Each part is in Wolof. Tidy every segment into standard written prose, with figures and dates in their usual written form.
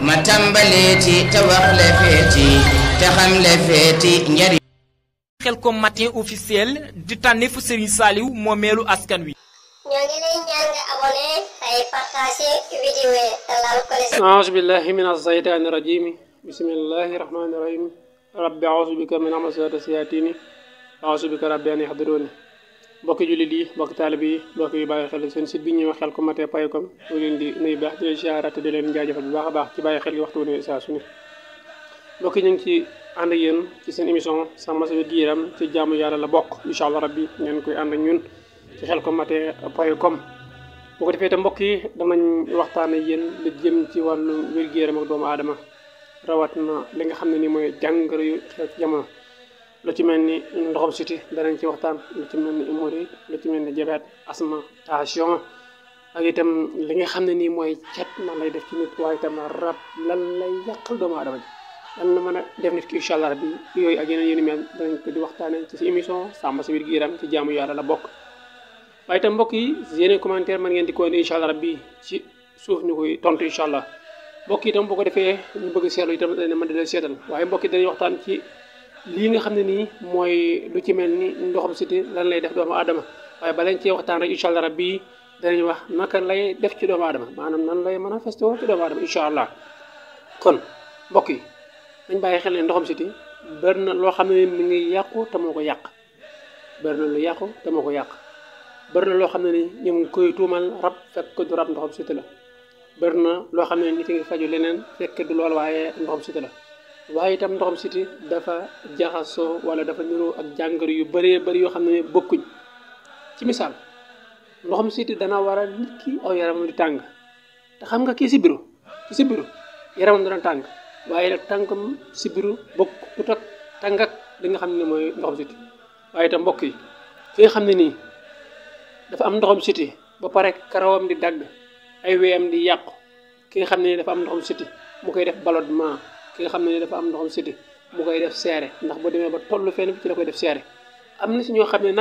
ma tàmbaleeti te wax le feeti te xam le feeti njariñ Khelcom matin officiel di tànneefu Serigne Saliou moomeelu askan wi. ñoo ngi lay ñaan nga abonné ay partager vidéo yi te laal ko les. A'uuzu billahi minash shaytaani rajiim bismillahi rahmaani rahiim rabbi a'uuzu bika min hamazaati shayaatiini a'uuzu bika rabbi an yahduruun. mbokki jullit yi mbokki taalib yi mbokk yu bàyyi xel seen site bi ñuy wax Khelcom matin point com ñu leen di nuyu baax di leen ziyaara te di leen jaajëfal bu baax a baax ci bàyyi xel gi waxtu ne saa su ne mbokk yi ñu ngi ci ànd ak yéen ci seen émission sàmm sa wér-gu-yaram ci jaamu yàlla la bokk incha allah rabbi ngeen koy ànd ak ñun ci Khelcom matin point com. bu ko defee te mbokk yi danañ waxtaan ak yéen li jëm ci wàllu wér-gu-yaram ak doomu aadama rawat na li nga xam ne ni mooy jàngoro yu xew ci jamono lu ci mel ni ndoxam siti danañ ci waxtaan lu ci mel ni hémorroïde lu ci mel ni diabète asthme tension ak itam li nga xam ne nii mooy cet nan lay def ci nit waaye itam rab lan lay yàqal doomu aadama ji lan la mën a def nit ki incha allah rabbi yooyu ak yeneen yu ni mel danañ ko di waxtaane ci émission sàmm sa wér-gu-yaram ci jaamu yàlla la bokk. waaye itam mbokk yi yeneen commentaire mën ngeen di ko indi incha allah rabbi ci suuf ñu koy tontu incha allah mbokk yi itam boo ko defee ñu bëgg seetlu itam dana mën di leen seetal waaye mbokk yi dañuy waxtaan ci lii nga xam ne nii mooy lu ci mel ni ndoxam siti lan lay def doomu aadama waaye ba leen cee waxtaan rek incha allah rabbi danañ wax naka lay def ci doomu aadama maanaam nan lay manifesté ci doomu aadama incha allah. kon mbokk yi nañ bàyyi xel ne ndoxam siti bëri na loo xam ne mi ngi yàqu te moo ko yàq bëri na lu yàqu te moo ko yàq bëri na loo xam ne ni ñu ngi koy tuumal rab fekk du rab ndoxam siti la bëri na loo xam ne nit ngi faju leneen fekk du lool waaye ndoxam siti la waaye itam ndoxam siti dafa jaxasoo wala dafa niroo ak jàngoro yu bëree bëri yoo xam ne bokkuñ ci misaal ndoxam siti dana waral nit ki aw yaramam di tàng te xam nga kii sibiru ki sibiru yaramam dana tàng waaye nag tànkam sibiru bokkut ak tàng ak li nga xam ne mooy ndoxam siti waaye itam mbokk yi fi nga xam ne nii dafa am ndoxam siti ba pare karawam di dagg ay weyam di yàqu ki nga xam ne dafa am ndoxam siti mu koy def ballonnement ki nga xam ne dafa am ndoxam siti mu koy def seere ndax bu demee ba tollu fenn fi ci la koy def seere am na si ñoo xam ne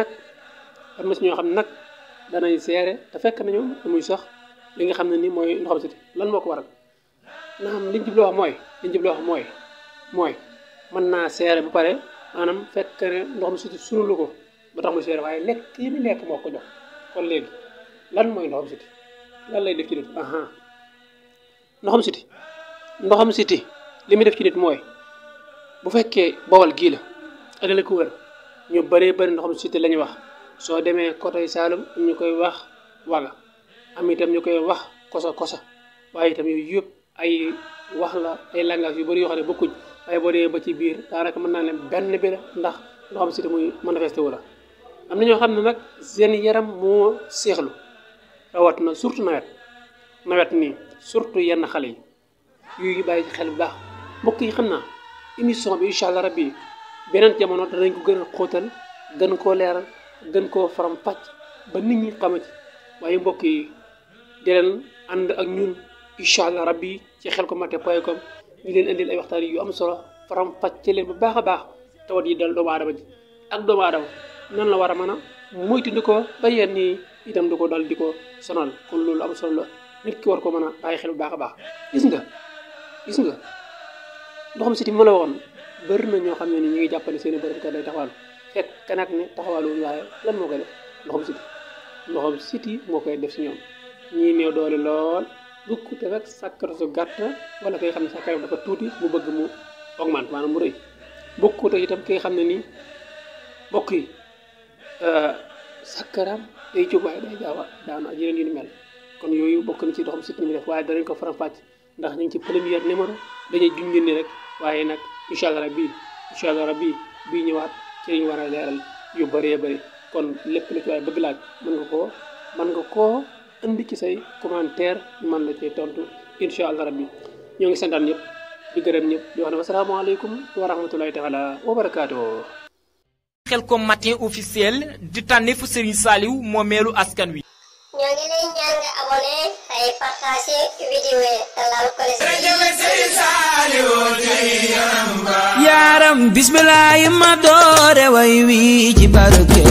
nag danay seere te fekk nañu muy sax li nga xam ne ni mooy ndoxam siti lan moo ko waral naam liñ jubloo wax mooy mën naa seere bu pare maanaam fekk ne ndoxam siti sunulu ko ba tax mu seere waaye lekk yi mu lekk moo ko jox kon léegi lan mooy ndoxam siti lan lay def ci nit ndoxam siti li muy def ci nit mooy bu fekkee bawal gii la ak la ko wër ñu bëree bëri ndoxam siti la ñuy wax soo demee côté Saalum ñu koy wax waga am itam ñu koy wax kosa waaye itam yooyu yëpp ay wax la ay langage yu bëri yoo xam ne bokkuñ waaye boo demee ba ci biir daanaka mën naa ne benn bi la ndax ndoxam siti muy manifesté wu la am na ñoo xam ne nag seen yaram moo seexlu rawat na surtout nawet nii surtout yenn xale yi yuy bàyyi ci xel bu baax mbokk yi xam naa émission bi incha allah rabbi beneen jamono danañ ko gën a xóotal gën koo leeral gën koo faram fàcc ba nit ñi xamati waaye mbokk yi di leen ànd ak ñun incha allah rabbi ci Khelcom matin point com ñu leen indil ay waxtaan yu am solo faram fàcc leen bu baax a baax tawat yi dal doomu aadama ji ak doomu aadama nan la war a mën a moytundi ko ba yenn nii itam du ko dal di ko sonal kon loolu am solo la nit ki war ko mën a bàyyi xel bu baax a baax gis nga ndoxam siti ma la waxoon bëri na ñoo xam ne ni ñu ngi jàppale seen i borom kër day taxawal fekk nag ne taxawalu waaye lan moo koy def ndoxam siti moo koy def si ñoom ñii néew doole lool bukk te rek sàkkar su gàtt wala koy xam ne sàkkar dafa tuuti mu bëgg mu augmente maanaam mu rëy bukk te itam ki nga xam ne nii mbokk yi sàkkaram day jóg waaye day gaaw a daanu ak yeneen yu ni mel kon yooyu bokk na ci ndoxam siti ni mu def waaye danañ ko faram fàcc ndax ñu ngi ci premier numéro dañuy junj ni rek waaye nag incha allah rabbi bii ñëwaat ci li ñu war a leeral yu bëree bëri kon lépp la ci waaye bëgg laaj mën nga koo indi ci say commentaire man la cee tontu incha allah rabbi ñoo ngi santaan ñëpp di gërëm ñëpp di wax ne wasalaamaaleykum wa rahmatulahi taala wa barakaatu. Khelcom matin officiel di tànneefu Serigne Saliou moomeelu askan wi. ñoo ngi lay ñaan nga abonné ay partager vidéo yi te laal ko les. yaram bismillah ma doore way wi ci barke